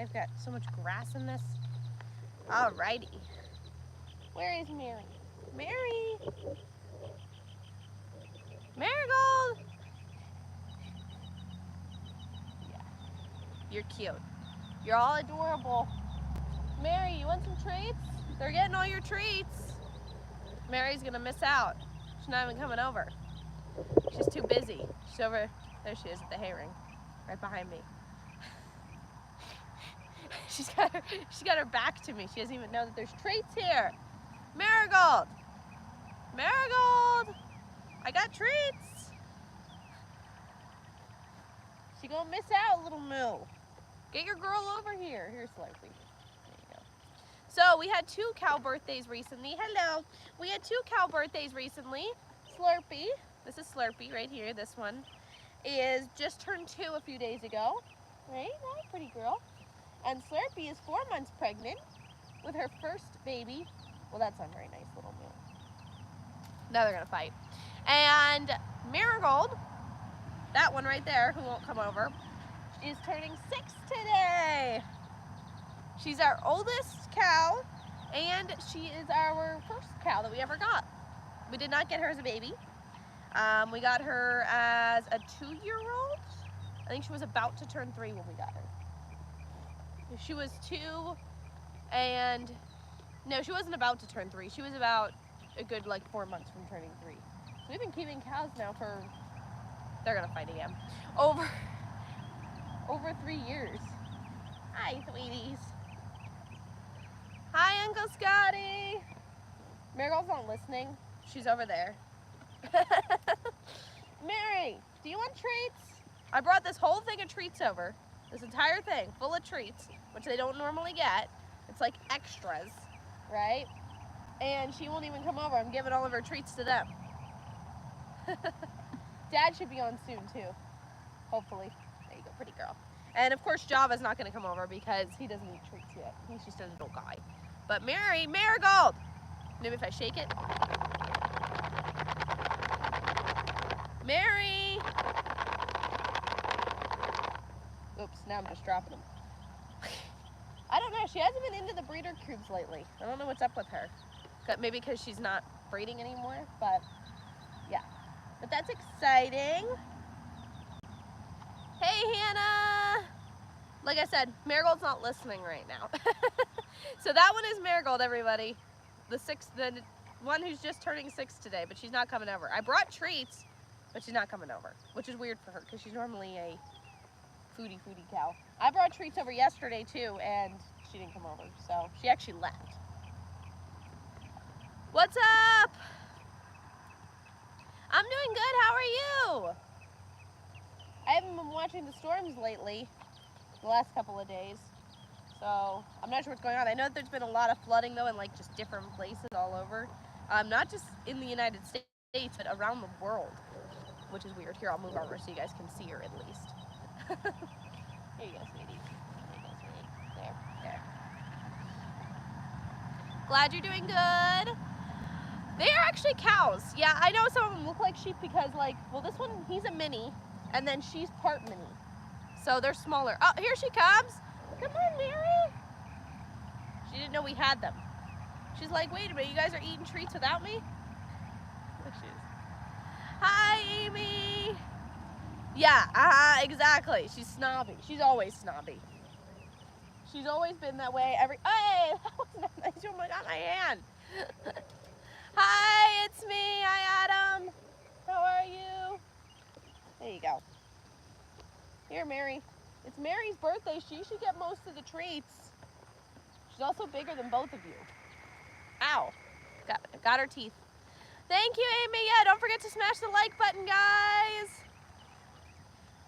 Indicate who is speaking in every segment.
Speaker 1: I've got so much grass in this. Alrighty. Where is Mary? Mary! Marigold! Yeah, you're cute. You're all adorable. Mary, you want some treats? They're getting all your treats. Mary's gonna miss out. She's not even coming over. She's too busy. She's over, there she is at the hay ring, right behind me. She's got her back to me. She doesn't even know that there's treats here. Marigold! Marigold! I got treats! She gonna miss out, little moo. Get your girl over here. Here's Slurpee. There you go. So we had 2 cow birthdays recently. Hello. We had 2 cow birthdays recently. Slurpee, this is Slurpee right here. This one is just turned 2 a few days ago. Right? Oh, pretty girl. And Slurpee is 4 months pregnant with her first baby. Well, that's not very nice, little moo. Now they're gonna fight. And Marigold, that one right there, who won't come over, is turning 6 today. She's our oldest cow, and she is our first cow that we ever got. We did not get her as a baby. We got her as a 2-year-old. I think she was about to turn 3 when we got her. She was 2, and no, she wasn't about to turn 3. She was about a good 4 months from turning 3. So we've been keeping cows now for, they're gonna fight again, over 3 years. Hi, sweeties. Hi, Uncle Scotty. Marigold's not listening. She's over there. Mary, do you want treats? I brought this whole thing of treats over. This entire thing full of treats, which they don't normally get. It's like extras, right? And she won't even come over. I'm giving all of her treats to them. Dad should be on soon too, hopefully. There you go, pretty girl. And of course Java's not gonna come over because he doesn't eat treats yet. He's just a little guy. But Marigold! Maybe if I shake it. Mary! Oops, now I'm just dropping them. I don't know, she hasn't been into the breeder cubes lately. I don't know what's up with her. Maybe because she's not breeding anymore, but yeah. But that's exciting. Hey, Hannah! Like I said, Marigold's not listening right now. So that one is Marigold, everybody. The one who's just turning 6 today, but she's not coming over. I brought treats, but she's not coming over, which is weird for her because she's normally a foodie cow. I brought treats over yesterday too, and she didn't come over, so she actually left. What's up? I'm doing good, how are you? I haven't been watching the storms lately, the last couple of days, so I'm not sure what's going on. I know that there's been a lot of flooding though in just different places all over. Not just in the United States, but around the world, which is weird. Here, I'll move over so you guys can see her at least. Here you go, sweetie. There you go, sweetie. There. Glad you're doing good. They are actually cows. Yeah, I know some of them look like sheep because well, this one, he's a mini, and then she's part mini. So they're smaller. Oh, here she comes. Come on, Mary. She didn't know we had them. She's like, wait a minute, you guys are eating treats without me? There she is. Hi, Amy. Yeah, exactly. She's snobby. She's always snobby. She's always been that way. Hey, that was not nice. Oh my God, my hand. Hi, it's me. Hi, Adam. How are you? There you go. Here, Mary. It's Mary's birthday. She should get most of the treats. She's also bigger than both of you. Ow. Got her teeth. Thank you, Amy. Yeah, don't forget to smash the like button, guys.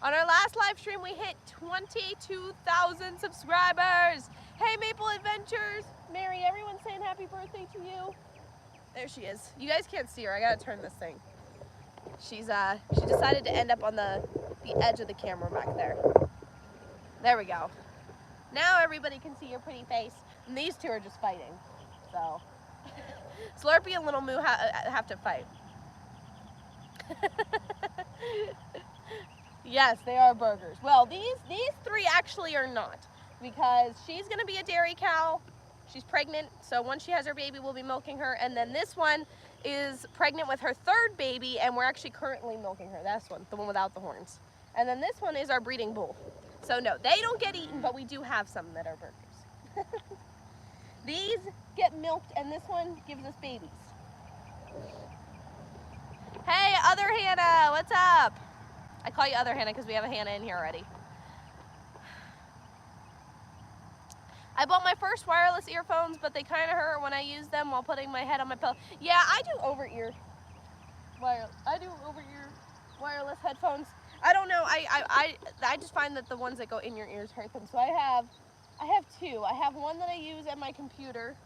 Speaker 1: On our last live stream, we hit 22,000 subscribers. Hey, Maple Adventures. Mary, everyone's saying happy birthday to you. There she is. You guys can't see her. I gotta turn this thing. She decided to end up on the edge of the camera back there. There we go. Now everybody can see your pretty face. And these two are just fighting. So, Slurpee and Little Moo have to fight. Yes, they are burgers. Well, these 3 actually are not. because she's gonna be a dairy cow. She's pregnant, so once she has her baby, we'll be milking her. And then this one is pregnant with her third baby, and we're actually currently milking her. That's one, the one without the horns. And then this one is our breeding bull. So no, they don't get eaten, but we do have some that are burgers. These get milked, and this one gives us babies. Hey, other Hannah, what's up? I call you other Hannah because we have a Hannah in here already. I bought my first wireless earphones, but they kind of hurt when I use them while putting my head on my pillow. Yeah, I do over-ear wireless headphones. I don't know. I just find that the ones that go in your ears hurt them. So I have two. I have one that I use at my computer,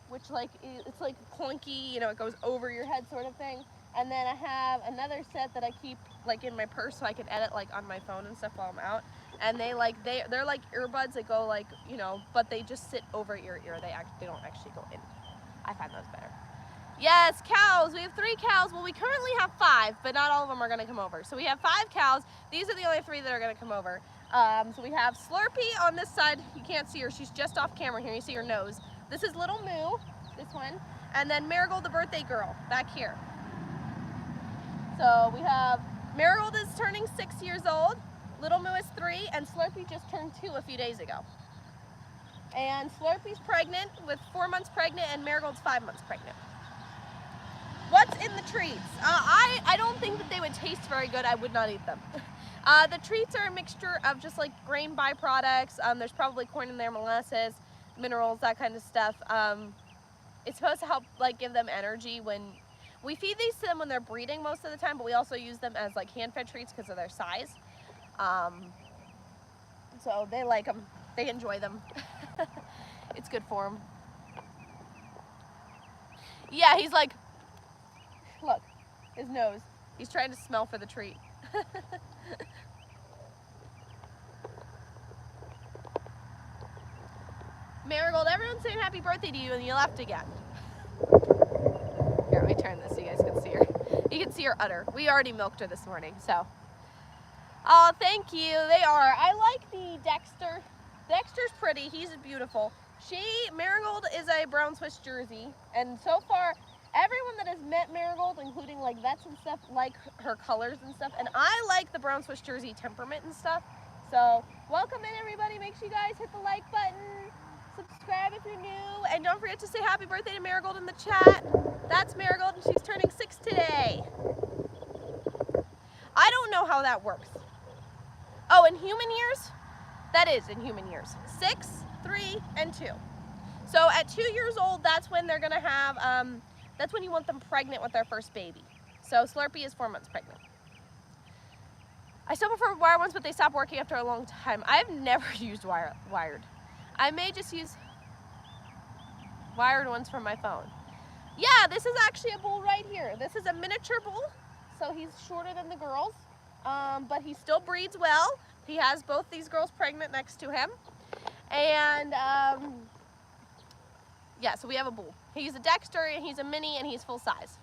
Speaker 1: which like it's like clunky, you know, it goes over your head sort of thing. And then I have another set that I keep like in my purse so I can edit like on my phone and stuff while I'm out. And they're like earbuds that go like, you know, but they just sit over your ear. They don't actually go in. I find those better. Yes, cows. We have 3 cows. Well, we currently have 5, but not all of them are going to come over. So we have 5 cows. These are the only 3 that are going to come over. So we have Slurpee on this side. You can't see her. She's just off camera here. You see her nose. This is Little Moo, this one. And then Marigold, the birthday girl, back here. So we have Marigold is turning 6 years old. Little Moo is 3, and Slurpee just turned 2 a few days ago. And Slurpee's pregnant with 4 months pregnant, and Marigold's 5 months pregnant. What's in the treats? I don't think that they would taste very good. I would not eat them. The treats are a mixture of just like grain byproducts. There's probably corn in there, molasses, minerals, that kind of stuff. It's supposed to help like give them energy when we feed these to them when they're breeding most of the time, but we also use them as like hand-fed treats because of their size. So they like them. They enjoy them. It's good for them. Yeah, he's like, look, his nose. He's trying to smell for the treat. Marigold, everyone's saying happy birthday to you, and you left again. Here, let me turn this so you guys can see her. You can see her udder. We already milked her this morning, so. Oh, thank you. They are. I like the Dexter. Dexter's pretty. He's beautiful. Marigold is a brown Swiss Jersey, and so far, everyone that has met Marigold, including like vets and stuff, like her colors and stuff, and I like the brown Swiss Jersey temperament and stuff. So, welcome in everybody. Make sure you guys hit the like button, subscribe if you're new, and don't forget to say happy birthday to Marigold in the chat. That's Marigold, and she's turning 6 today. I don't know how that works. Oh, in human years? That is in human years. 6, 3, and 2. So at 2 years old, that's when they're gonna have, that's when you want them pregnant with their first baby. So Slurpee is 4 months pregnant. I still prefer wired ones, but they stop working after a long time. I've never used wired. I may just use wired ones from my phone. Yeah, this is actually a bull right here. This is a miniature bull, so he's shorter than the girls, but he still breeds well. He has both these girls pregnant next to him. And yeah, so we have a bull. He's a Dexter, and he's a mini, and he's full size.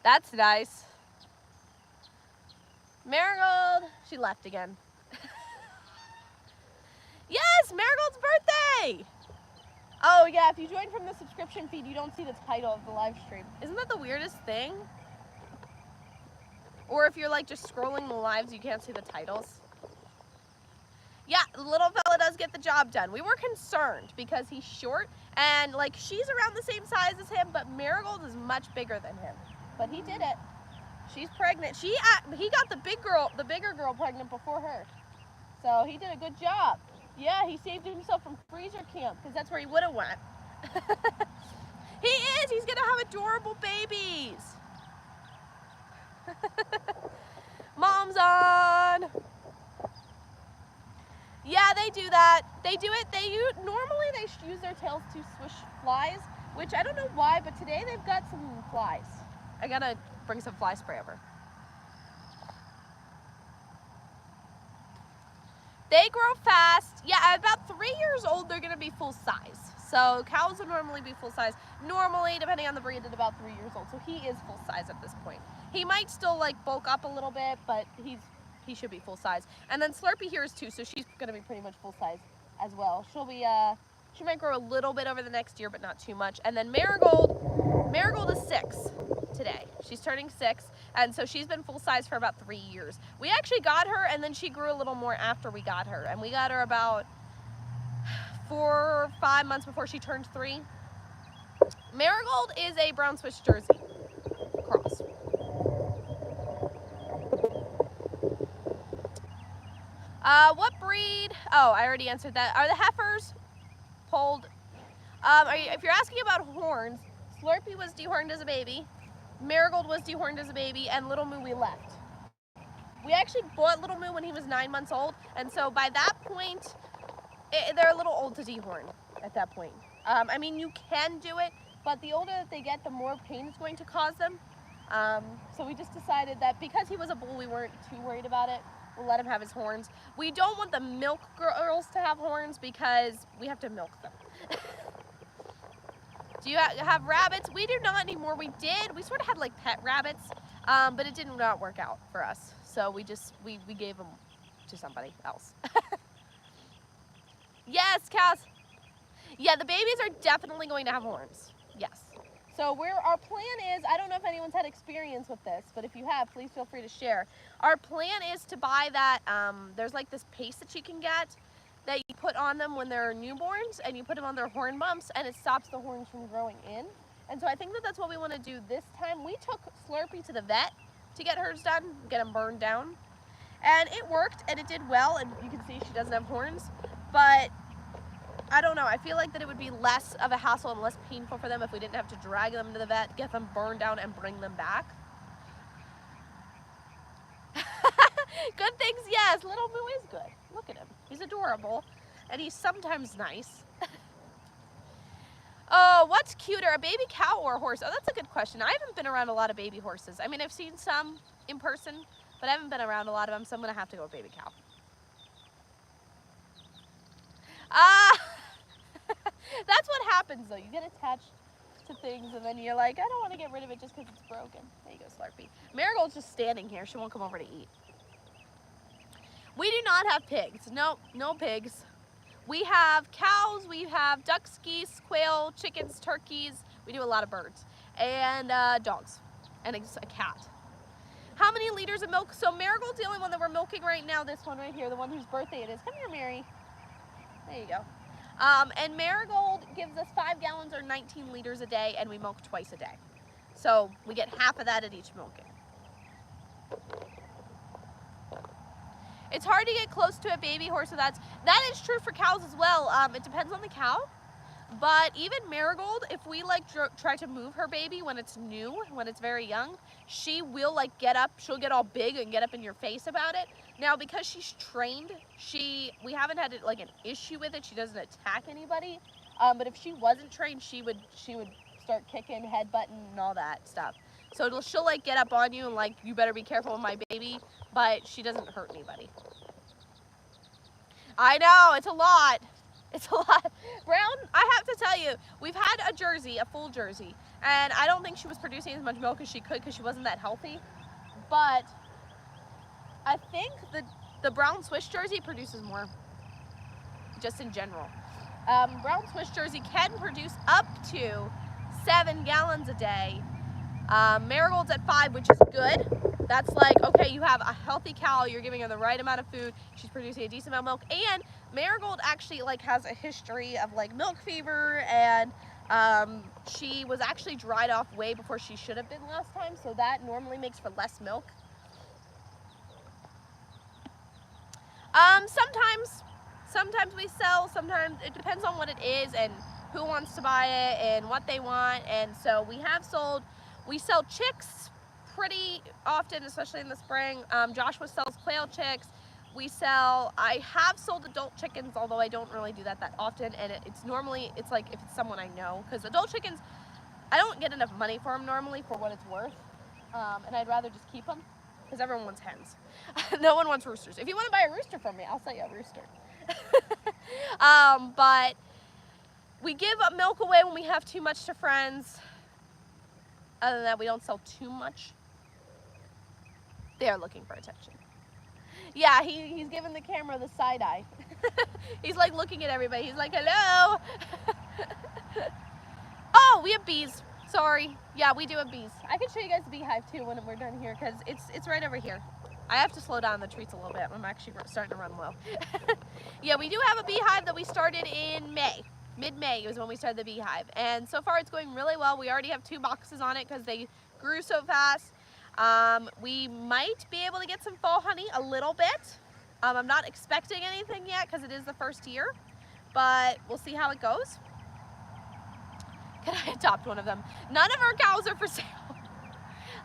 Speaker 1: That's nice. Marigold, she left again. Yes, Marigold's birthday! Oh yeah, if you join from the subscription feed, you don't see the title of the live stream. Isn't that the weirdest thing? Or if you're like just scrolling the lives, you can't see the titles. Yeah, the little fella does get the job done. We were concerned because he's short and like she's around the same size as him, but Marigold is much bigger than him. But he did it. She's pregnant. He got the bigger girl pregnant before her. So he did a good job. Yeah, he saved himself from freezer camp because that's where he would have went. He is. He's gonna have adorable babies. Mom's on. Yeah, they do that. They do it. Normally they use their tails to swish flies, which I don't know why, but today they've got some flies. I gotta bring some fly spray over. They grow fast. Yeah, at about 3 years old, they're gonna be full size. So cows will normally be full size. Normally, depending on the breed, at about 3 years old. So he is full size at this point. He might still like bulk up a little bit, but he should be full size. And then Slurpee here is 2, so she's gonna be pretty much full size as well. She'll be, she might grow a little bit over the next year, but not too much. And then Marigold is 6 today. She's turning 6, and so she's been full size for about 3 years. We actually got her, and then she grew a little more after we got her, and we got her about 4 or 5 months before she turned 3. Marigold is a brown Swiss Jersey cross. What breed? Oh, I already answered that. Are the heifers polled? If you're asking about horns, Slurpee was dehorned as a baby, Marigold was dehorned as a baby, and Little Moo we left. We actually bought Little Moo when he was 9 months old, and so by that point, they're a little old to dehorn at that point. I mean, you can do it, but the older that they get, the more pain it's going to cause them. So we just decided that because he was a bull, we weren't too worried about it. We'll let him have his horns. We don't want the milk girls to have horns because we have to milk them. Do you have rabbits? We do not anymore. We did. We sort of had like pet rabbits, but it did not work out for us. So we gave them to somebody else. Yes, Cass. Yeah, the babies are definitely going to have horns. Yes. So our plan is, I don't know if anyone's had experience with this, but if you have, please feel free to share. Our plan is to buy that, there's like this paste that you can get that you put on them when they're newborns, and you put them on their horn bumps, and it stops the horns from growing in. And so I think that that's what we want to do this time. We took Slurpee to the vet to get hers done, get them burned down. And it worked, and it did well, and you can see she doesn't have horns. But I don't know, I feel like that it would be less of a hassle and less painful for them if we didn't have to drag them to the vet, get them burned down, and bring them back. Good things, yes. Little Moo is good. Look at him. He's adorable, and he's sometimes nice. Oh, what's cuter, a baby cow or a horse? Oh, that's a good question. I haven't been around a lot of baby horses. I mean, I've seen some in person, but I haven't been around a lot of them, so I'm going to have to go with baby cow. That's what happens, though. You get attached to things, and then you're like, I don't want to get rid of it just because it's broken. There you go, Slurpee. Marigold's just standing here. She won't come over to eat. We do not have pigs. No, no pigs. We have cows, we have ducks, geese, quail, chickens, turkeys. We do a lot of birds. And dogs. And a cat. How many liters of milk? So Marigold's the only one that we're milking right now. This one right here, the one whose birthday it is. Come here, Mary. There you go. And Marigold gives us 5 gallons or 19 liters a day, and we milk twice a day. So we get half of that at each milking. It's hard to get close to a baby horse, so that is true for cows as well. It depends on the cow, but even Marigold, if we like try to move her baby when it's new, when it's very young, she will like get up, she'll get all big and get up in your face about it. Now, because she's trained, we haven't had like an issue with it. She doesn't attack anybody, but if she wasn't trained, she would start kicking, headbutting, and all that stuff. So she'll like get up on you and like, you better be careful with my baby, but she doesn't hurt anybody. I know, it's a lot. It's a lot. Brown, I have to tell you, we've had a Jersey, a full Jersey, and I don't think she was producing as much milk as she could because she wasn't that healthy. But I think the brown Swiss Jersey produces more, just in general. Brown Swiss Jersey can produce up to 7 gallons a day. Marigold's at 5, which is good. That's like, okay, you have a healthy cow, you're giving her the right amount of food, she's producing a decent amount of milk, and Marigold actually like has a history of like milk fever, and she was actually dried off way before she should have been last time, so that normally makes for less milk. Sometimes we sell, sometimes it depends on what it is and who wants to buy it and what they want, and so we sell chicks pretty often, especially in the spring. Joshua sells quail chicks. I have sold adult chickens, although I don't really do that often, and it's like if it's someone I know, because adult chickens, I don't get enough money for them normally for what it's worth, and I'd rather just keep them, because everyone wants hens. No one wants roosters. If you want to buy a rooster from me, I'll sell you a rooster. But we give milk away when we have too much to friends. Other than that, we don't sell too much. They are looking for attention. Yeah, he's giving the camera the side eye. He's like looking at everybody. He's like, hello. Oh, we have bees. Sorry. Yeah, we do have bees. I can show you guys the beehive too when we're done here because it's right over here. I have to slow down the treats a little bit. I'm actually starting to run low. Yeah, we do have a beehive that we started in May. Mid-May was when we started the beehive. And so far it's going really well. We already have 2 boxes on it because they grew so fast. We might be able to get some fall honey a little bit. I'm not expecting anything yet because it is the first year, but we'll see how it goes. Can I adopt one of them? None of our cows are for sale.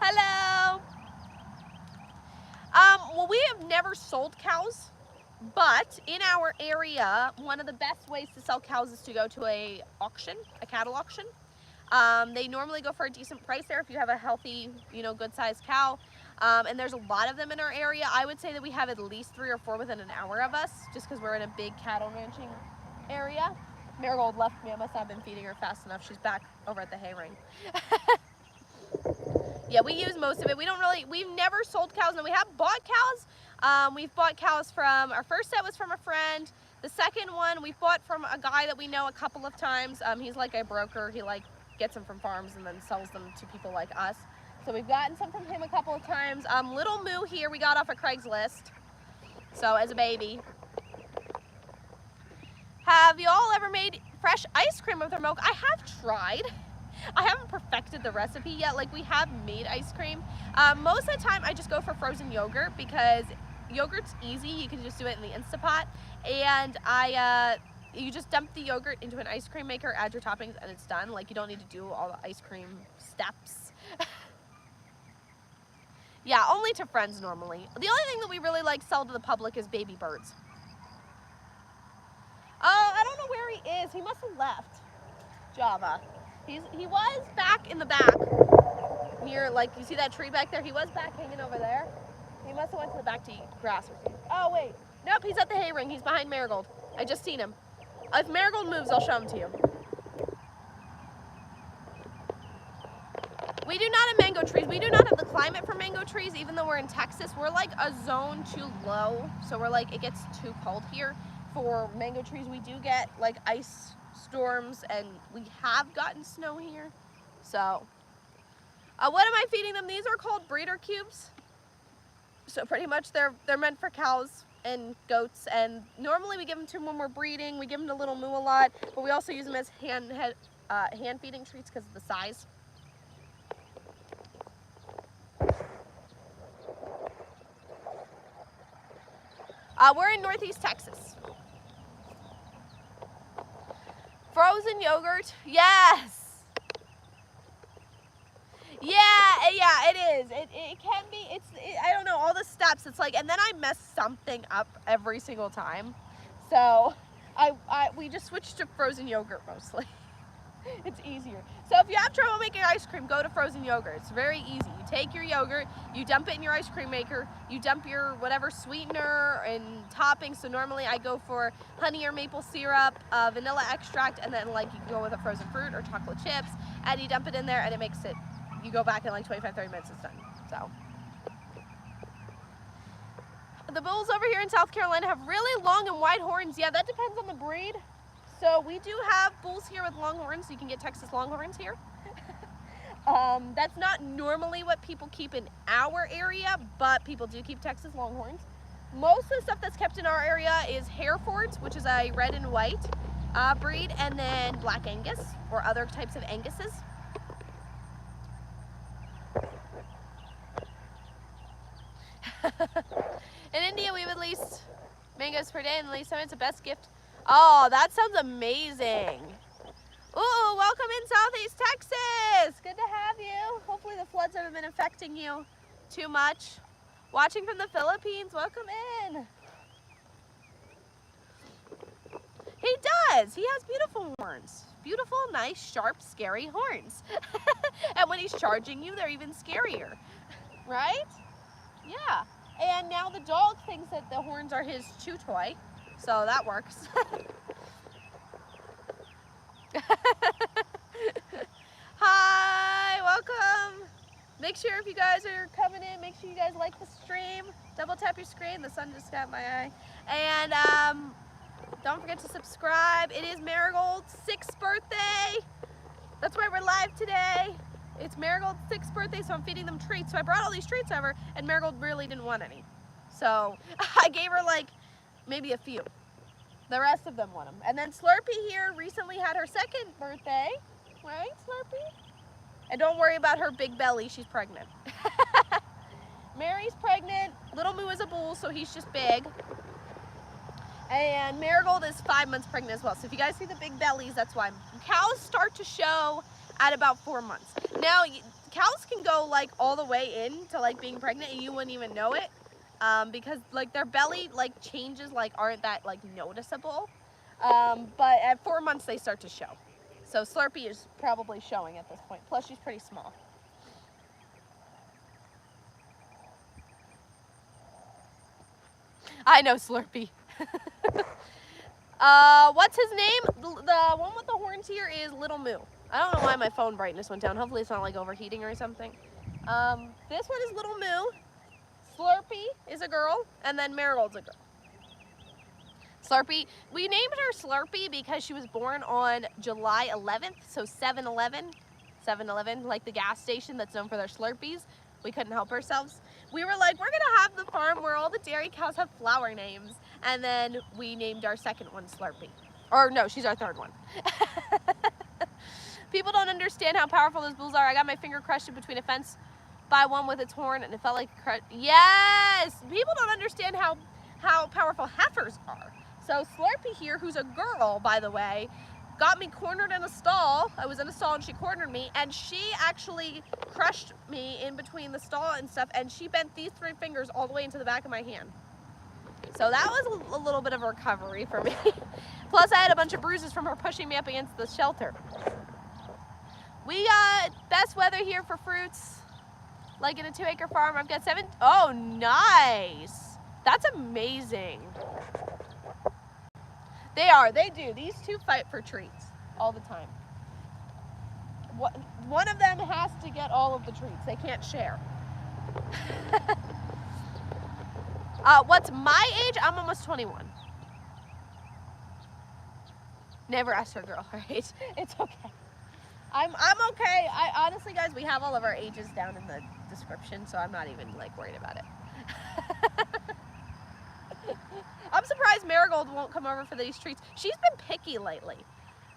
Speaker 1: Hello. Well, we have never sold cows, but in our area, one of the best ways to sell cows is to go to a cattle auction. They normally go for a decent price there if you have a healthy, good sized cow. And there's a lot of them in our area. I would say that we have at least 3 or 4 within an hour of us, just because we're in a big cattle ranching area. Marigold left me. I must not have been feeding her fast enough. She's back over at the hay ring. Yeah, we use most of it. We've never sold cows. Now we have bought cows. We've bought cows from, our first set was from a friend. The second one we've bought from a guy that we know a couple of times. He's like a broker. He gets them from farms and then sells them to people like us. So we've gotten some from him a couple of times. Little Moo here we got off of Craigslist. So as a baby. Have you all ever made fresh ice cream with their milk? I have tried. I haven't perfected the recipe yet. We have made ice cream. Most of the time I just go for frozen yogurt because yogurt's easy. You can just do it in the Instapot. And you just dump the yogurt into an ice cream maker, add your toppings, and it's done. You don't need to do all the ice cream steps. Yeah, only to friends normally. The only thing that we really sell to the public is baby birds. I don't know where he is. He must have left Java. He was back in the back near, you see that tree back there? He was back hanging over there. He must have went to the back to eat grass or something. Oh, wait. Nope, he's at the hay ring. He's behind Marigold. I just seen him. If Marigold moves, I'll show him to you. We do not have mango trees. We do not have the climate for mango trees, even though we're in Texas. We're a zone too low, so we're it gets too cold here for mango trees. We do get ice storms, and we have gotten snow here. So, what am I feeding them? These are called breeder cubes. So pretty much they're meant for cows and goats, and normally we give them to them when we're breeding. We give them to Little Moo a lot, but we also use them as hand feeding treats because of the size. We're in Northeast Texas. Frozen yogurt, yes. Yeah, it is. It can be. I don't know, all the steps. It's and then I mess something up every single time. So we just switched to frozen yogurt mostly. It's easier. So if you have trouble making ice cream, go to frozen yogurt. It's very easy. You take your yogurt, you dump it in your ice cream maker, you dump your whatever sweetener and toppings. So normally I go for honey or maple syrup, vanilla extract, and then you can go with a frozen fruit or chocolate chips, and you dump it in there, and it makes it, you go back in 25, 30 minutes, it's done. So. The bulls over here in South Carolina have really long and wide horns. Yeah, that depends on the breed. So we do have bulls here with long horns. You can get Texas Longhorns here. That's not normally what people keep in our area, but people do keep Texas Longhorns. Most of the stuff that's kept in our area is Herefords, which is a red and white breed, and then Black Angus or other types of Anguses. In India, we have at least mangoes per day, and at least it's the best gift. Oh, that sounds amazing. Ooh, welcome in Southeast Texas. Good to have you. Hopefully the floods haven't been affecting you too much. Watching from the Philippines, welcome in. He does. He has beautiful horns. Beautiful, nice, sharp, scary horns. And when he's charging you, they're even scarier. Right? Yeah. And now the dog thinks that the horns are his chew toy. So that works. Hi, welcome. Make sure if you guys are coming in, make sure you guys like the stream. Double tap your screen. The sun just got my eye. And don't forget to subscribe. It is Marigold's 6th birthday. That's why we're live today. It's Marigold's 6th birthday, so I'm feeding them treats. So I brought all these treats over, and Marigold really didn't want any. So I gave her like maybe a few. The rest of them want them. And then Slurpee here recently had her 2nd birthday. Right, Slurpee? And don't worry about her big belly, she's pregnant. Mary's pregnant, Little Moo is a bull, so he's just big. And Marigold is 5 months pregnant as well. So if you guys see the big bellies, that's why. Cows start to show at about 4 months. Now, cows can go like all the way in to like being pregnant and you wouldn't even know it. Because like their belly like changes like aren't that like noticeable. But at 4 months they start to show. So Slurpee is probably showing at this point. Plus she's pretty small. I know Slurpee. What's his name? The one with the horns here is Little Moo. I don't know why my phone brightness went down. Hopefully it's not like overheating or something. This one is Little Moo. Slurpee is a girl, and then Marigold's a girl. Slurpee, we named her Slurpee because she was born on July 11th, so 7-Eleven, like the gas station that's known for their Slurpees. We couldn't help ourselves. We were like, we're gonna have the farm where all the dairy cows have flower names, and then we named our 2nd one Slurpee. Or no, she's our 3rd one. People don't understand how powerful those bulls are. I got my finger crushed in between a fence by one with its horn, and it felt like yes! People don't understand how powerful heifers are. So Slurpee here, who's a girl, by the way, got me cornered in a stall. I was in a stall and she cornered me, and she actually crushed me in between the stall and stuff, and she bent these 3 fingers all the way into the back of my hand. So that was a little bit of a recovery for me. Plus I had a bunch of bruises from her pushing me up against the shelter. We got best weather here for fruits. Like in a 2-acre farm, I've got 7. Oh, nice. That's amazing. They do. These two fight for treats all the time. One of them has to get all of the treats. They can't share. What's my age? I'm almost 21. Never asked her girl her age. It's okay. I'm okay. Honestly, guys, we have all of our ages down in the description, so I'm not even like worried about it. I'm surprised Marigold won't come over for these treats. She's been picky lately.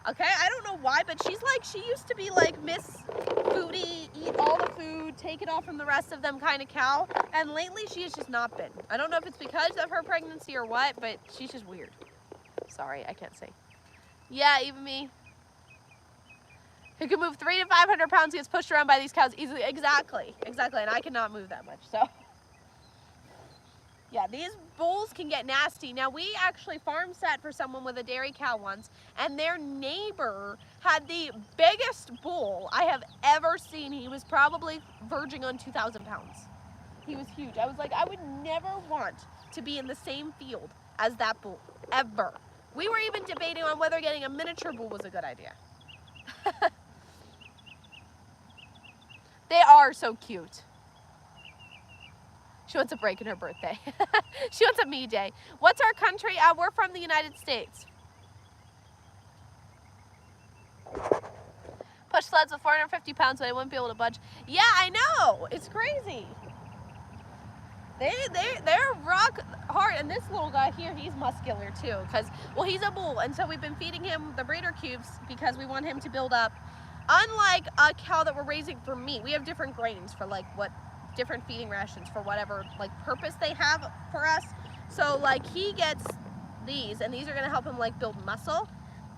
Speaker 1: Okay, I don't know why, but she used to be like Miss Foodie, eat all the food, take it all from the rest of them kind of cow. And lately she has just not been. I don't know if it's because of her pregnancy or what, but she's just weird. Sorry, I can't say. Yeah, even me. Who can move 300 to 500 pounds gets pushed around by these cows easily. Exactly, and I cannot move that much, so. Yeah, these bulls can get nasty. Now, we actually farm sat for someone with a dairy cow once, and their neighbor had the biggest bull I have ever seen. He was probably verging on 2,000 pounds. He was huge. I was like, I would never want to be in the same field as that bull, ever. We were even debating on whether getting a miniature bull was a good idea. They are so cute. She wants a break in her birthday. She wants a me day. What's our country? We're from the United States. Push sleds with 450 pounds, so they wouldn't be able to budge. Yeah, I know. It's crazy. They're rock hard. And this little guy here, he's muscular too. Because, well, he's a bull. And so we've been feeding him the breeder cubes because we want him to build up. Unlike a cow that we're raising for meat, we have different grains for like what different feeding rations for whatever like purpose they have for us. So like he gets these, and these are going to help him like build muscle.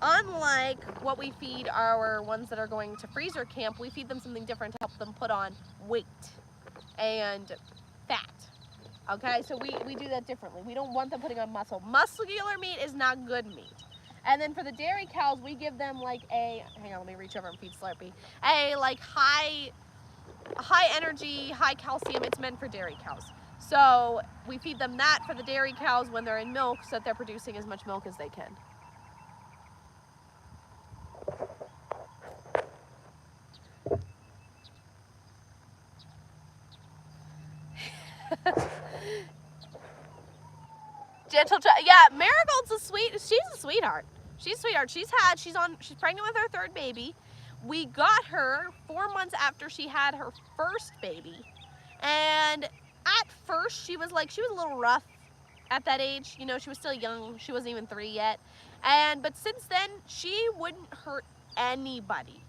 Speaker 1: Unlike what we feed our ones that are going to freezer camp, we feed them something different to help them put on weight and fat. Okay, so we do that differently. We don't want them putting on muscle. Muscular meat is not good meat. And then for the dairy cows, we give them like a, hang on, let me reach over and feed Slurpee, a like high energy, high calcium. It's meant for dairy cows. So we feed them that for the dairy cows when they're in milk, so that they're producing as much milk as they can. Gentle child. Yeah, Marigold's she's a sweetheart. She's a sweetheart. She's pregnant with her third baby. We got her 4 months after she had her first baby. And at first she was a little rough at that age. You know, she was still young. She wasn't even 3 yet. But since then, she wouldn't hurt anybody.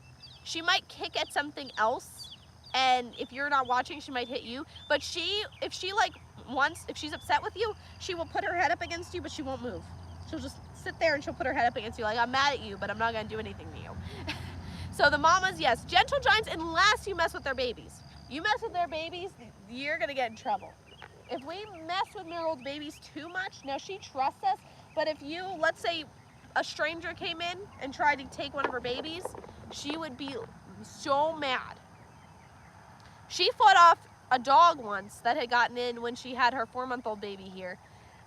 Speaker 1: She might kick at something else, and if you're not watching, she might hit you. But if she's upset with you, she will put her head up against you, but she won't move. She'll just sit there and she'll put her head up against you like, I'm mad at you, but I'm not gonna do anything to you. So the mamas, yes, gentle giants, unless you mess with their babies. You mess with their babies, you're gonna get in trouble. If we mess with Marigold's babies too much, now she trusts us, but if let's say a stranger came in and tried to take one of her babies, she would be so mad. She fought off a dog once that had gotten in when she had her 4-month-old baby here.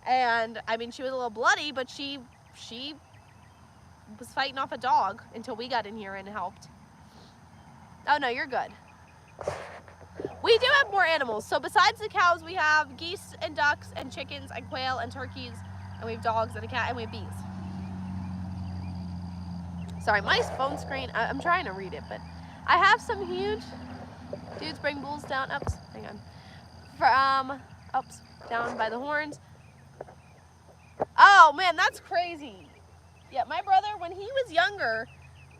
Speaker 1: And I mean, she was a little bloody, but she was fighting off a dog until we got in here and helped. Oh no, you're good. We do have more animals. So besides the cows, we have geese and ducks and chickens and quail and turkeys, and we have dogs and a cat, and we have bees. Sorry, my phone screen, I'm trying to read it, but I have some huge dudes bring bulls down, oops, hang on. Oops, down by the horns. Oh man, that's crazy. Yeah, my brother, when he was younger,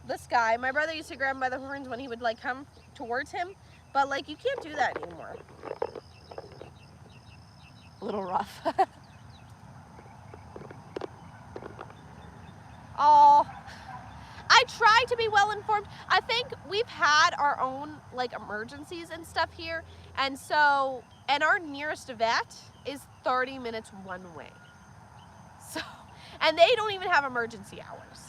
Speaker 1: my brother used to grab him by the horns when he would like come towards him, but like you can't do that anymore. A little rough. Oh, I try to be well informed. I think we've had our own like emergencies and stuff here, and our nearest vet is 30 minutes one way. So, and they don't even have emergency hours.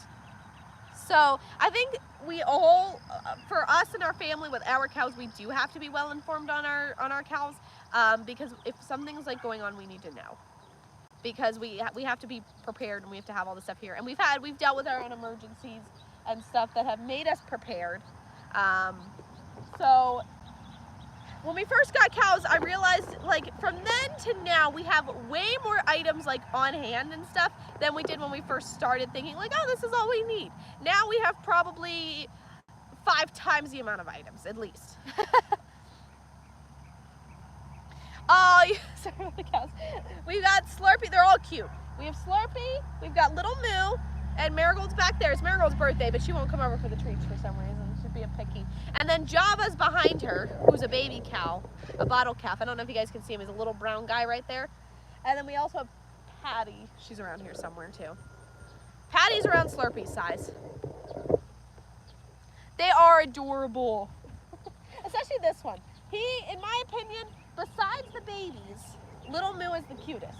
Speaker 1: So I think we all, for us and our family with our cows, we do have to be well informed on our cows, because if something's like going on, we need to know. Because we have to be prepared, and we have to have all this stuff here. And we've dealt with our own emergencies and stuff that have made us prepared. So when we first got cows, I realized like from then to now, we have way more items like on hand and stuff than we did when we first started thinking like, oh, this is all we need. Now we have probably 5 times the amount of items, at least. Oh, sorry about the cows. We've got Slurpee, they're all cute. We have Slurpee, we've got Little Moo, and Marigold's back there. It's Marigold's birthday, but she won't come over for the treats for some reason. She's being picky. And then Java's behind her, who's a baby cow, a bottle calf. I don't know if you guys can see him. He's a little brown guy right there. And then we also have Patty. She's around here somewhere too. Patty's around Slurpee's size. They are adorable. Especially this one. He, in my opinion, besides the babies, Little Moo is the cutest.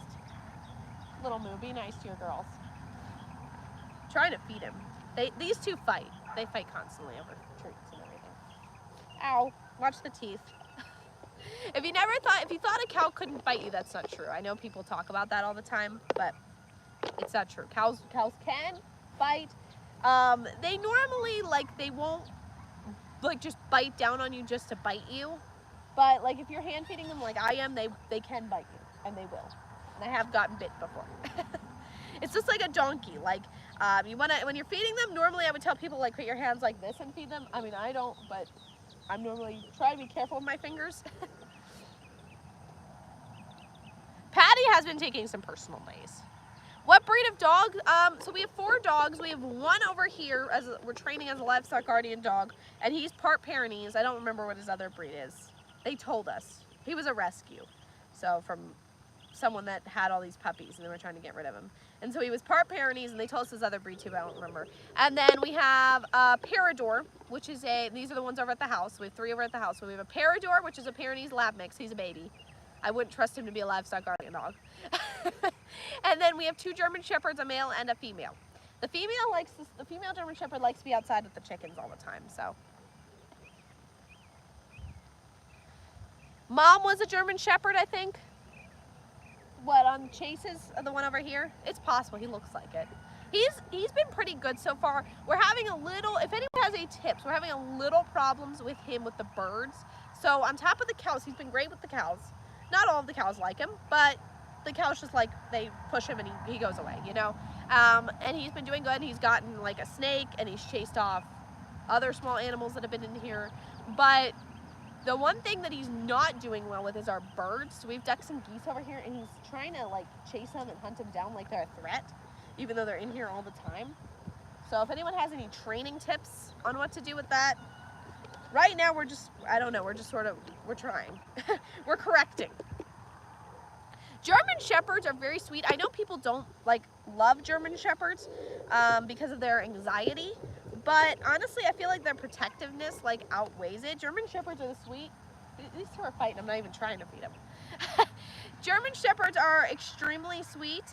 Speaker 1: Little Moo, be nice to your girls. Trying to feed him. These two fight. They fight constantly over treats and everything. Ow, watch the teeth. If you thought a cow couldn't bite you, that's not true. I know people talk about that all the time, but it's not true. Cows can bite. They normally, they won't, just bite down on you just to bite you. But, if you're hand feeding them like I am, they can bite you, and they will. And I have gotten bit before. It's just like a donkey. When you're feeding them, normally I would tell people, put your hands like this and feed them. I mean, I don't, but I'm normally trying to be careful with my fingers. Patty has been taking some personal days. What breed of dog? So we have 4 dogs. We have one over here we're training as a livestock guardian dog, and he's part Pyrenees. I don't remember what his other breed is. They told us. He was a rescue. So from someone that had all these puppies, and they were trying to get rid of him. And so he was part Pyrenees, and they told us his other breed too, but I don't remember. And then we have a Parador, which is these are the ones over at the house. We have 3 over at the house. So we have a Parador, which is a Pyrenees lab mix. He's a baby. I wouldn't trust him to be a livestock guardian dog. And then we have 2 German Shepherds, a male and a female. The female German Shepherd likes to be outside with the chickens all the time, so. Mom was a German Shepherd, I think. What, on Chase's, the one over here? It's possible, he looks like it. He's been pretty good so far. We're having a little, if anyone has any tips, we're having a little problems with him with the birds. So on top of the cows, he's been great with the cows. Not all of the cows like him, but the cows just like, they push him and he goes away, you know. And he's been doing good, and he's gotten like a snake, and he's chased off other small animals that have been in here. But the one thing that he's not doing well with is our birds. So we've ducks and geese over here, and he's trying to like chase them and hunt them down like they're a threat, even though they're in here all the time. So if anyone has any training tips on what to do with that, right now we're just, I don't know, we're just sort of, we're trying. We're correcting. German Shepherds are very sweet. I know people don't like love German Shepherds because of their anxiety, but honestly, I feel like their protectiveness like outweighs it. German Shepherds are the sweet. These two are fighting. I'm not even trying to feed them. German Shepherds are extremely sweet,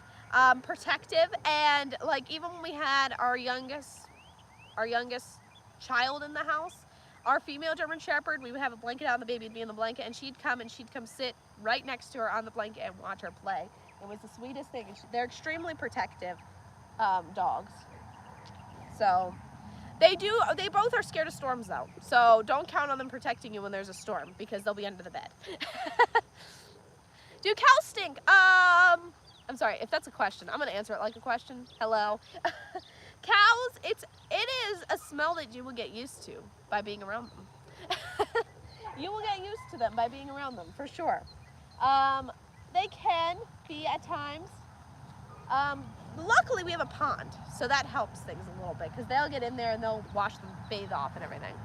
Speaker 1: protective, and like even when we had our youngest child in the house, our female German Shepherd, we would have a blanket out and the baby would be in the blanket, and she'd come sit right next to her on the blanket and watch her play. It was the sweetest thing. They're extremely protective dogs. So they both are scared of storms though. So don't count on them protecting you when there's a storm, because they'll be under the bed. Do cows stink? I'm sorry, if that's a question, I'm gonna answer it like a question. Hello. Cows, it is a smell that you will get used to by being around them. You will get used to them by being around them, for sure. They can be at times. Luckily we have a pond, so that helps things a little bit, because they'll get in there and they'll wash them, bathe off and everything.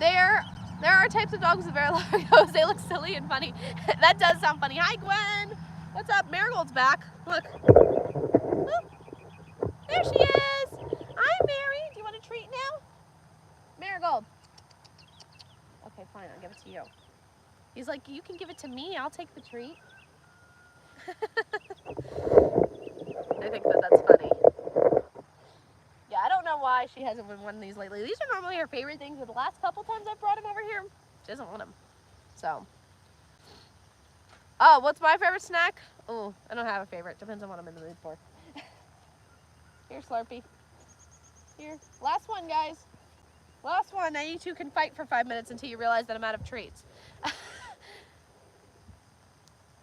Speaker 1: There are types of dogs with very long nose. They look silly and funny. That does sound funny. Hi, Gwen. What's up? Marigold's back. Look. Oh, there she is. Hi, Mary. Do you want a treat now? Marigold. Okay, fine. I'll give it to you. He's like, you can give it to me. I'll take the treat. I think that's funny. Yeah, I don't know why she hasn't been one of these lately. These are normally her favorite things, but the last couple times I've brought him over here, she doesn't want them. So. Oh, what's my favorite snack? Oh, I don't have a favorite. Depends on what I'm in the mood for. Here, Slurpee. Here. Last one, guys. Last one. Now you two can fight for 5 minutes until you realize that I'm out of treats.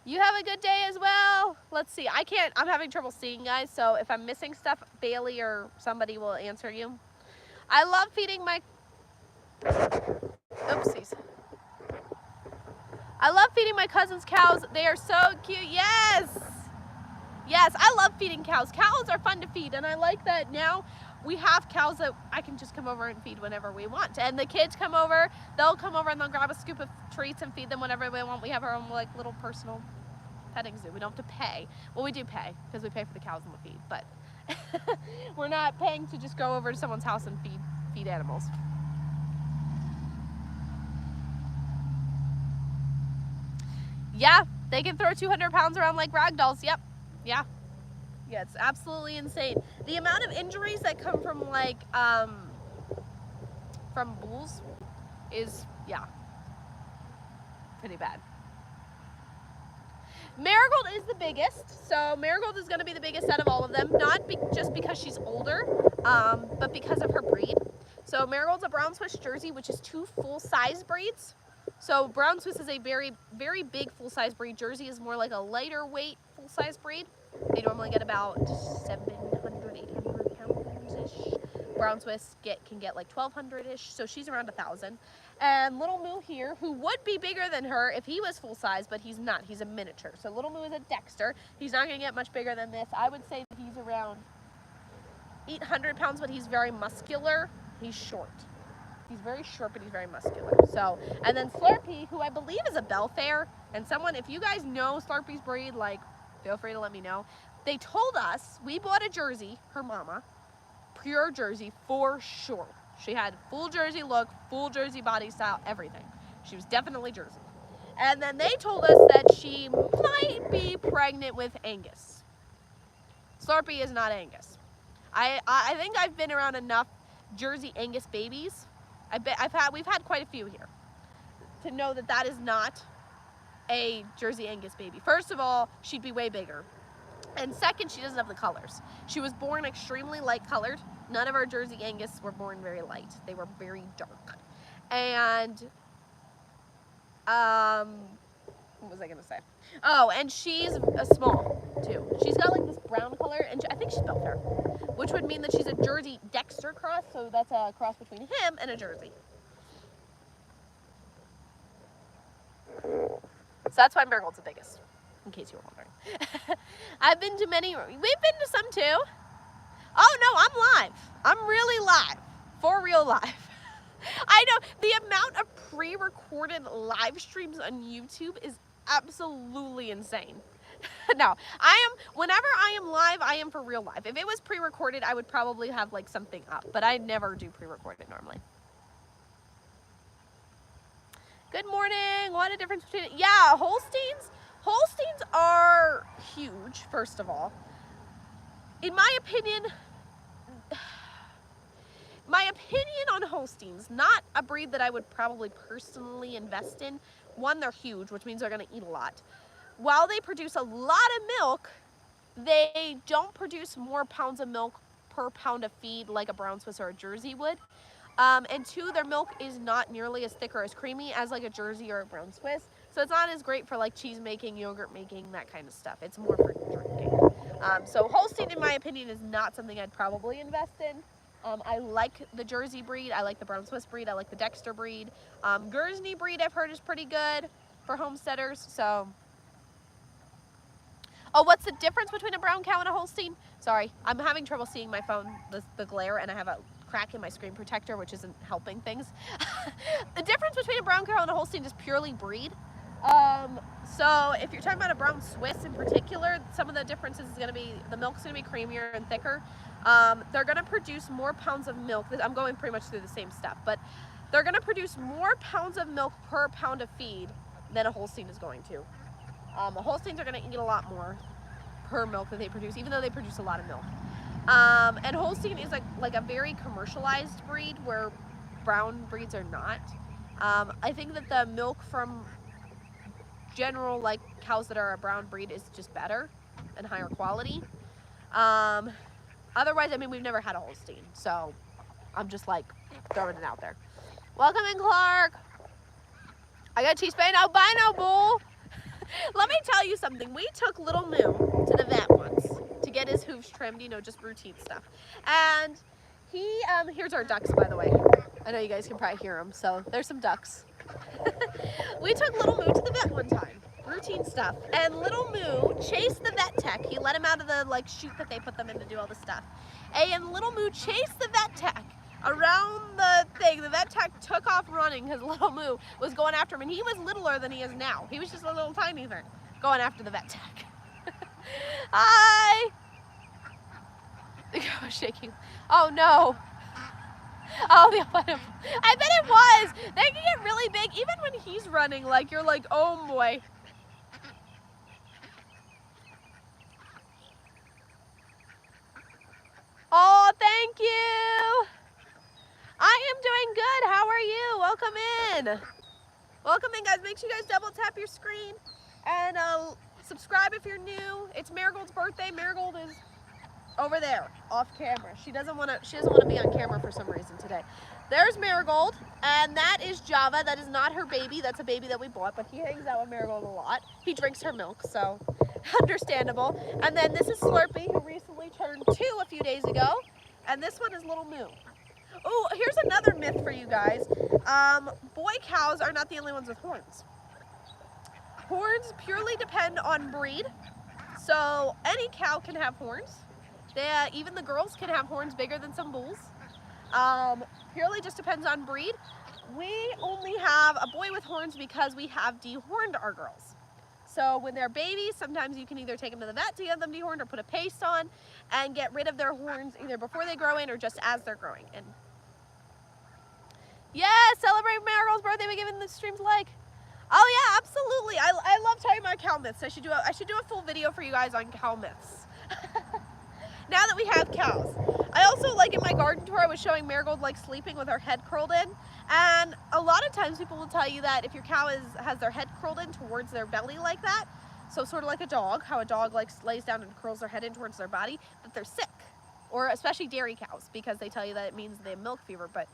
Speaker 1: You have a good day as well. Let's see. I'm having trouble seeing, guys, so if I'm missing stuff, Bailey or somebody will answer you. I love feeding my... Oopsies. I love feeding my cousin's cows. They are so cute. Yes! Yes, I love feeding cows. Cows are fun to feed, and I like that now we have cows that I can just come over and feed whenever we want. And the kids come over, they'll come over and they'll grab a scoop of treats and feed them whenever they want. We have our own like little personal petting zoo. We don't have to pay. Well, we do pay because we pay for the cows and the feed, but we're not paying to just go over to someone's house and feed animals. Yeah, they can throw 200 pounds around like rag dolls. Yep. Yeah. Yeah, it's absolutely insane. The amount of injuries that come from like from bulls is, yeah, pretty bad. Marigold is the biggest, so Marigold is going to be the biggest out of all of them, not just because she's older, but because of her breed. So Marigold's a brown Swiss Jersey, which is 2 full-size breeds. So brown Swiss is a very, very big full-size breed. Jersey is more like a lighter weight full-size breed. They normally get about 700, 800 pounds-ish. Brown Swiss can get like 1,200-ish, so she's around 1,000. And Little Moo here, who would be bigger than her if he was full size, but he's not. He's a miniature. So Little Moo is a Dexter. He's not going to get much bigger than this. I would say that he's around 800 pounds, but he's very muscular. He's short. He's very short, but he's very muscular. So, and then Slurpee, who I believe is a Belfair, and someone, if you guys know Slurpee's breed, like, feel free to let me know. They told us, we bought a Jersey, her mama, pure Jersey for sure. She had full Jersey look, full Jersey body style, everything. She was definitely Jersey. And then they told us that she might be pregnant with Angus. Slurpee is not Angus. I think I've been around enough Jersey Angus babies. We've had quite a few here to know that that is not a Jersey Angus baby. First of all, she'd be way bigger. And second, she doesn't have the colors. She was born extremely light colored. None of our Jersey Angus were born very light. They were very dark. And What was I gonna say? Oh, and she's a small too. She's got like this brown color, and I think she's built fair, which would mean that she's a Jersey Dexter cross. So that's a cross between him and a Jersey. So that's why Marigold's the biggest, in case you were wondering. I've been to many. We've been to some too. Oh no, I'm live. I'm really live, for real live. I know the amount of pre-recorded live streams on YouTube is absolutely insane. No, whenever I am live, I am for real live. If it was pre-recorded, I would probably have like something up, but I never do pre-recorded normally. Good morning. What a difference between it. Yeah, Holsteins are huge, first of all. In my opinion on Holsteins, not a breed that I would probably personally invest in. One, they're huge, which means they're going to eat a lot. While they produce a lot of milk, they don't produce more pounds of milk per pound of feed like a brown Swiss or a Jersey would. And two, their milk is not nearly as thick or as creamy as like a Jersey or a brown Swiss. So it's not as great for like cheese making, yogurt making, that kind of stuff. It's more for drinking. So Holstein, in my opinion, is not something I'd probably invest in. I like the Jersey breed. I like the brown Swiss breed. I like the Dexter breed. Guernsey breed I've heard is pretty good for homesteaders. So, oh, what's the difference between a brown cow and a Holstein? Sorry, I'm having trouble seeing my phone, the glare, and I have a crack in my screen protector, which isn't helping things. The difference between a brown cow and a Holstein is purely breed. So if you're talking about a brown Swiss in particular, some of the differences is going to be the milk's going to be creamier and thicker. They're going to produce more pounds of milk. I'm going pretty much through the same stuff, but they're going to produce more pounds of milk per pound of feed than a Holstein is going to. The Holsteins are going to eat a lot more per milk that they produce, even though they produce a lot of milk. And Holstein is like a very commercialized breed where brown breeds are not. I think that the milk from general like cows that are a brown breed is just better and higher quality. Otherwise, I mean, we've never had a Holstein, so I'm just like throwing it out there. Welcome in, Clark. I got cheese spayed albino bull. Let me tell you something. We took little Moo to the vet once to get his hooves trimmed, you know, just routine stuff. And he, here's our ducks, by the way. I know you guys can probably hear them, so there's some ducks. We took little Moo to the vet one time, routine stuff, and little Moo chased the vet tech. He let him out of the like chute that they put them in to do all the stuff. And little Moo chased the vet tech around the thing. The vet tech took off running because little Moo was going after him, and he was littler than he is now. He was just a little tiny thing going after the vet tech. Hi. The guy was shaking. Oh no. Oh, the albino. I bet it was. They can get really big even when he's running. Like you're like, oh boy. Oh, thank you. I am doing good. How are you? Welcome in. Welcome in, guys. Make sure you guys double tap your screen and subscribe if you're new. It's Marigold's birthday. Marigold is over there, off camera. She doesn't want to be on camera for some reason today. There's Marigold, and that is Java. That is not her baby. That's a baby that we bought, but he hangs out with Marigold a lot. He drinks her milk, so understandable. And then this is Slurpee, who recently turned 2 a few days ago, and this one is little Moo. Oh, here's another myth for you guys. Boy cows are not the only ones with horns. Horns purely depend on breed, so any cow can have horns. Even the girls can have horns bigger than some bulls. Purely just depends on breed. We only have a boy with horns because we have dehorned our girls. So when they're babies, sometimes you can either take them to the vet to get them dehorned or put a paste on and get rid of their horns either before they grow in or just as they're growing. And yeah, celebrate Marigold's birthday by giving the streams a like. Oh yeah, absolutely. I love talking about cow myths. I should do a full video for you guys on cow myths. Now that we have cows. I also, like in my garden tour, I was showing Marigold like sleeping with her head curled in. And a lot of times people will tell you that if your cow has their head curled in towards their belly like that, so sort of like a dog, how a dog like lays down and curls their head in towards their body, that they're sick. Or especially dairy cows, because they tell you that it means they have milk fever, but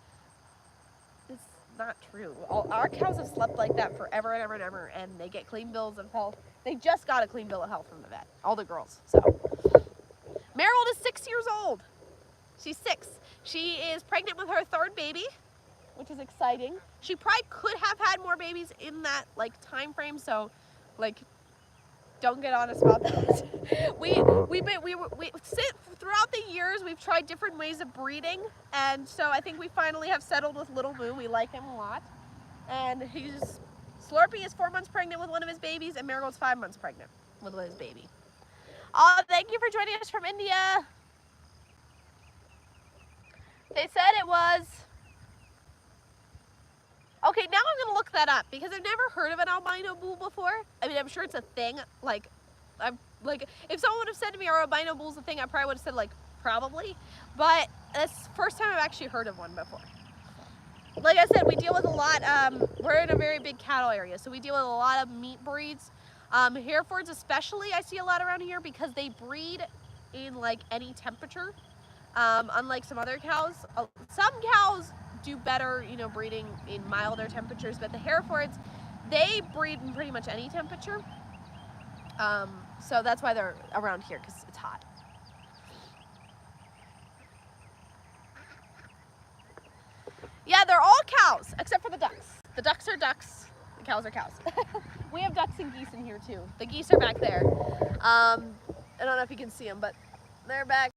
Speaker 1: not true. Our cows have slept like that forever and ever and ever, and they get clean bills of health. They just got a clean bill of health from the vet, all the girls. So Marigold is 6 years old. She's 6. She is pregnant with her 3rd baby, which is exciting. She probably could have had more babies in that like time frame, so like don't get honest about that. Throughout the years we've tried different ways of breeding, and so I think we finally have settled with Little Moo. We like him a lot, and Slurpee is 4 months pregnant with one of his babies, and Marigold's 5 months pregnant with his baby. Oh, thank you for joining us from India. They said it was. Okay, now I'm gonna look that up because I've never heard of an albino bull before. I mean, I'm sure it's a thing. Like, if someone would have said to me, "Are albino bulls a thing?" I probably would have said like, probably. But that's the first time I've actually heard of one before. Like I said, we deal with a lot. We're in a very big cattle area, so we deal with a lot of meat breeds. Herefords especially, I see a lot around here because they breed in like any temperature. Unlike some other cows, some cows do better, you know, breeding in milder temperatures, but the Herefords, they breed in pretty much any temperature. So that's why they're around here, because it's hot. Yeah, they're all cows, except for the ducks. The ducks are ducks, the cows are cows. We have ducks and geese in here too. The geese are back there. I don't know if you can see them, but they're back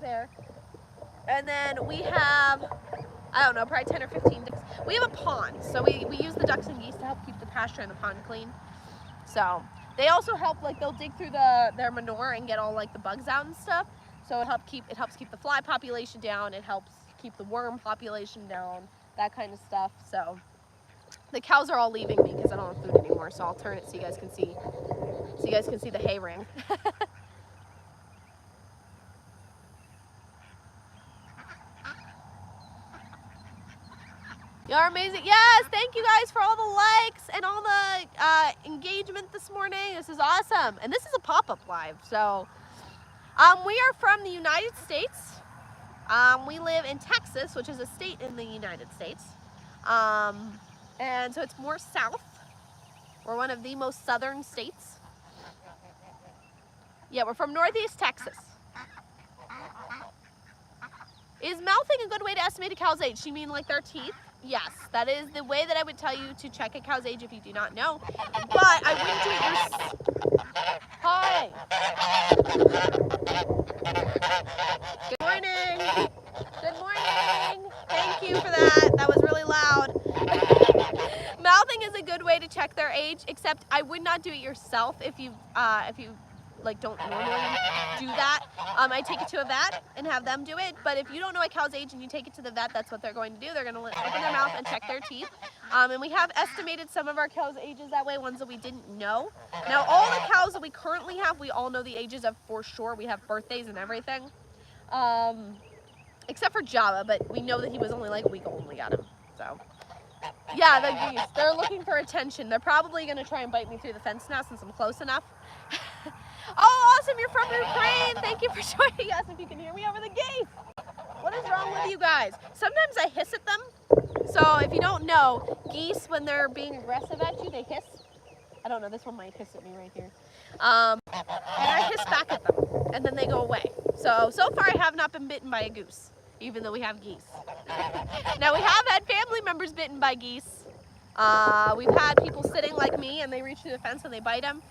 Speaker 1: there. And then we have, I don't know, probably 10 or 15 ducks. We have a pond, so we use the ducks and geese to help keep the pasture and the pond clean. So they also help, like they'll dig through their manure and get all like the bugs out and stuff. So it helps keep the fly population down. It helps keep the worm population down, that kind of stuff. So the cows are all leaving me because I don't have food anymore. So I'll turn it so you guys can see the hay ring. You're amazing. Yes, thank you guys for all the likes and all the engagement this morning. This is awesome. And this is a pop-up live. So we are from the United States. We live in Texas, which is a state in the United States. And so it's more south. We're one of the most southern states. Yeah, we're from Northeast Texas. Is mouthing a good way to estimate a cow's age? You mean like their teeth? Yes, that is the way that I would tell you to check a cow's age if you do not know. But I wouldn't do it Hi. Good morning. Good morning. Thank you for that. That was really loud. Mouthing is a good way to check their age, except I would not do it yourself if you like don't normally do that. I take it to a vet and have them do it, but if you don't know a cow's age and you take it to the vet, that's what they're going to do. They're going to open their mouth and check their teeth. And we have estimated some of our cows' ages that way, ones that we didn't know. Now, all the cows that we currently have, we all know the ages of for sure. We have birthdays and everything. Except for Java, but we know that he was only like a week old when we got him. So, yeah, the geese, they're looking for attention. They're probably going to try and bite me through the fence now since I'm close enough. Oh, awesome, you're from Ukraine. Thank you for joining us. If you can hear me over the geese. What is wrong with you guys? Sometimes I hiss at them. So if you don't know, geese, when they're being aggressive at you, they hiss. I don't know, this one might hiss at me right here. And I hiss back at them, and then they go away. So far I have not been bitten by a goose, even though we have geese. Now we have had family members bitten by geese. We've had people sitting like me, and they reach through the fence and they bite them.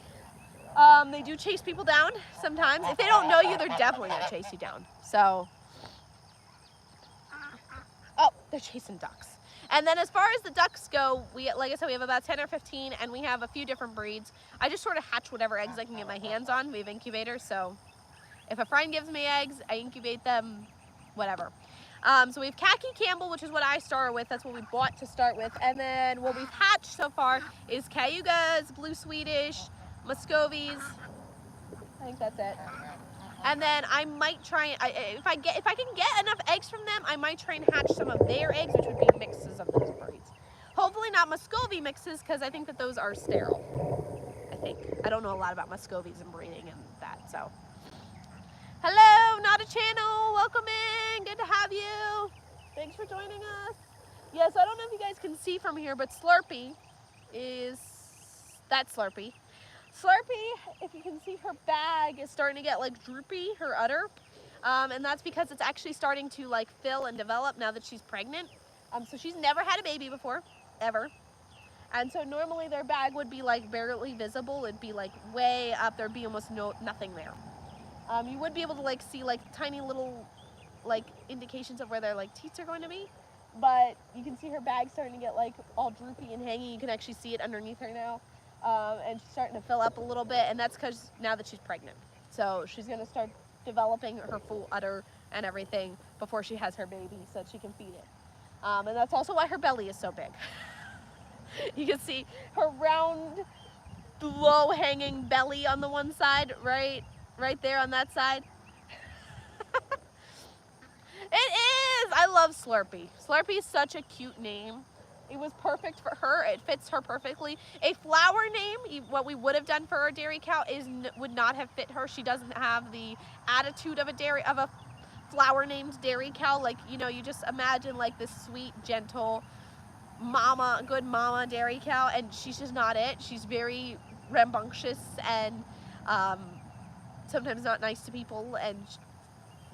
Speaker 1: They do chase people down sometimes. If they don't know you, they're definitely gonna chase you down. So, oh, they're chasing ducks. And then as far as the ducks go, like I said, we have about 10 or 15, and we have a few different breeds. I just sort of hatch whatever eggs I can get my hands on. We have incubators, so if a friend gives me eggs, I incubate them, whatever. So we have Khaki Campbell, which is what I started with. That's what we bought to start with. And then what we've hatched so far is Cayugas, Blue Swedish, Muscovies. I think that's it. And then I might try, if I can get enough eggs from them, I might try and hatch some of their eggs, which would be mixes of those breeds. Hopefully not Muscovy mixes, because I think that those are sterile. I think. I don't know a lot about Muscovies and breeding and that, so. Hello, Not a Channel, welcome in, good to have you. Thanks for joining us. Yeah, so I don't know if you guys can see from here, but Slurpee is, that's Slurpee. Slurpee, if you can see, her bag is starting to get like droopy, her udder. And that's because it's actually starting to like fill and develop now that she's pregnant. So she's never had a baby before, ever. And so normally their bag would be like barely visible. It'd be like way up, there'd be almost nothing there. You would be able to like see like tiny little like indications of where their like teats are going to be. But you can see her bag starting to get like all droopy and hanging. You can actually see it underneath her now. And she's starting to fill up a little bit, and that's because now that she's pregnant. So she's gonna start developing her full udder and everything before she has her baby so that she can feed it. And that's also why her belly is so big. You can see her round, low-hanging belly on the one side, right there on that side. It is! I love Slurpee. Slurpee is such a cute name. It was perfect for her. It fits her perfectly. A flower name, what we would have done for our dairy cow, would not have fit her. She doesn't have the attitude of a flower named dairy cow. Like, you know, you just imagine like this sweet, gentle mama, good mama dairy cow, and she's just not it. She's very rambunctious and sometimes not nice to people, and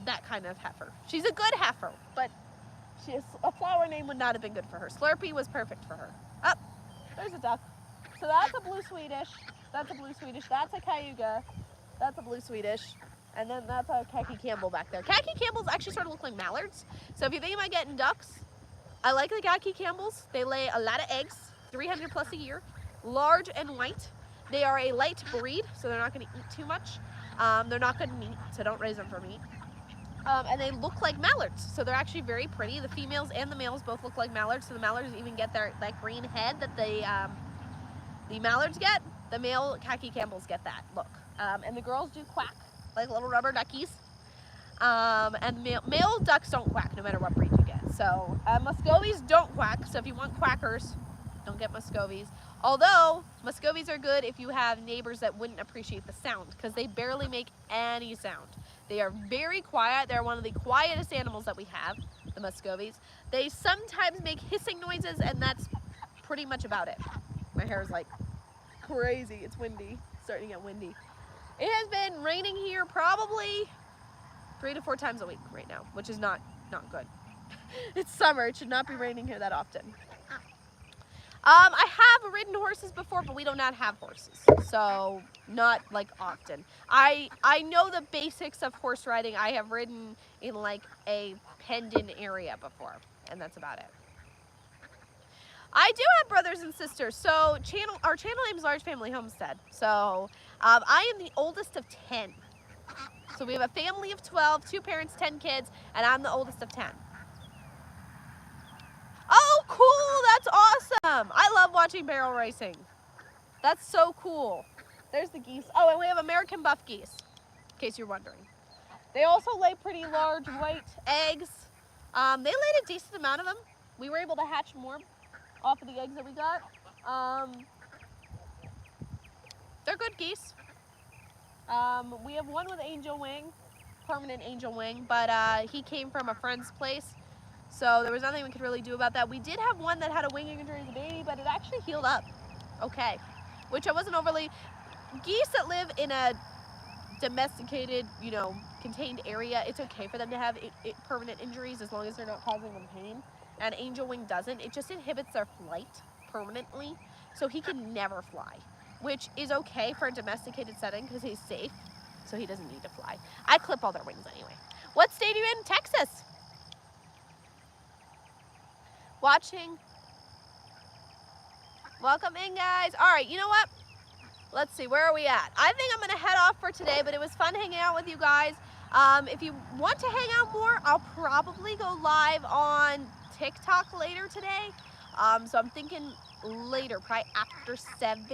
Speaker 1: that kind of heifer. She's a good heifer, but a flower name would not have been good for her. Slurpee was perfect for her. Oh, there's a duck. So that's a blue Swedish. That's a blue Swedish. That's a Cayuga. That's a blue Swedish. And then that's a khaki Campbell back there. Khaki Campbells actually sort of look like mallards. So if you think about getting ducks, I like the khaki Campbells. They lay a lot of eggs, 300 plus a year, large and white. They are a light breed, so they're not going to eat too much. They're not good meat, so don't raise them for meat. And they look like mallards, so they're actually very pretty. The females and the males both look like mallards, so the mallards even get that green head that the mallards get. The male khaki Campbells get that look. And the girls do quack like little rubber duckies. And male ducks don't quack no matter what breed you get. So Muscovies don't quack, so if you want quackers, don't get Muscovies. Although Muscovies are good if you have neighbors that wouldn't appreciate the sound, because they barely make any sound. They are very quiet. They're one of the quietest animals that we have, the Muscovies. They sometimes make hissing noises, and that's pretty much about it. My hair is like crazy. It's windy. It's starting to get windy. It has been raining here probably 3 to 4 times a week right now, which is not good. It's summer. It should not be raining here that often. I have ridden horses before, but we do not have horses, so not like often. I know the basics of horse riding. I have ridden in like a penned-in area before, and that's about it. I do have brothers and sisters. So our channel name is Large Family Homestead. So I am the oldest of 10. So we have a family of 12, 2 parents, 10 kids, and I'm the oldest of 10. Oh, cool! That's awesome! I love watching barrel racing. That's so cool. There's the geese. Oh, and we have American buff geese, in case you're wondering. They also lay pretty large white eggs. They laid a decent amount of them. We were able to hatch more off of the eggs that we got. They're good geese. We have one with angel wing, permanent angel wing, but he came from a friend's place. So there was nothing we could really do about that. We did have one that had a wing injury as a baby, but it actually healed up okay, which I wasn't overly. Geese that live in a domesticated, contained area, it's okay for them to have permanent injuries as long as they're not causing them pain. And angel wing doesn't. It just inhibits their flight permanently, so he can never fly, which is okay for a domesticated setting because he's safe, so he doesn't need to fly. I clip all their wings anyway. What state are you in? Texas. Watching. Welcome in, guys. All right, you know what? Let's see, where are we at? I think I'm gonna head off for today, but it was fun hanging out with you guys. If you want to hang out more, I'll probably go live on TikTok later today. So I'm thinking later, probably after 7.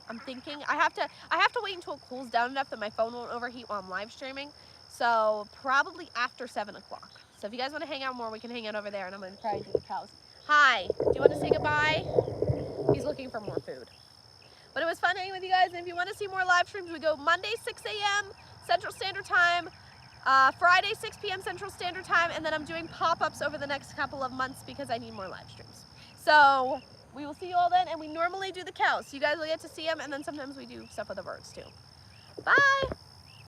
Speaker 1: I'm thinking I have to wait until it cools down enough that my phone won't overheat while I'm live streaming. So probably after 7 o'clock. So if you guys want to hang out more, we can hang out over there, and I'm going to probably do the cows. Hi, do you want to say goodbye? He's looking for more food. But it was fun hanging with you guys, and if you want to see more live streams, we go Monday 6 a.m. Central Standard Time, Friday, 6 p.m. Central Standard Time, and then I'm doing pop-ups over the next couple of months because I need more live streams. So we will see you all then, and we normally do the cows. So you guys will get to see them, and then sometimes we do stuff with the birds too. Bye!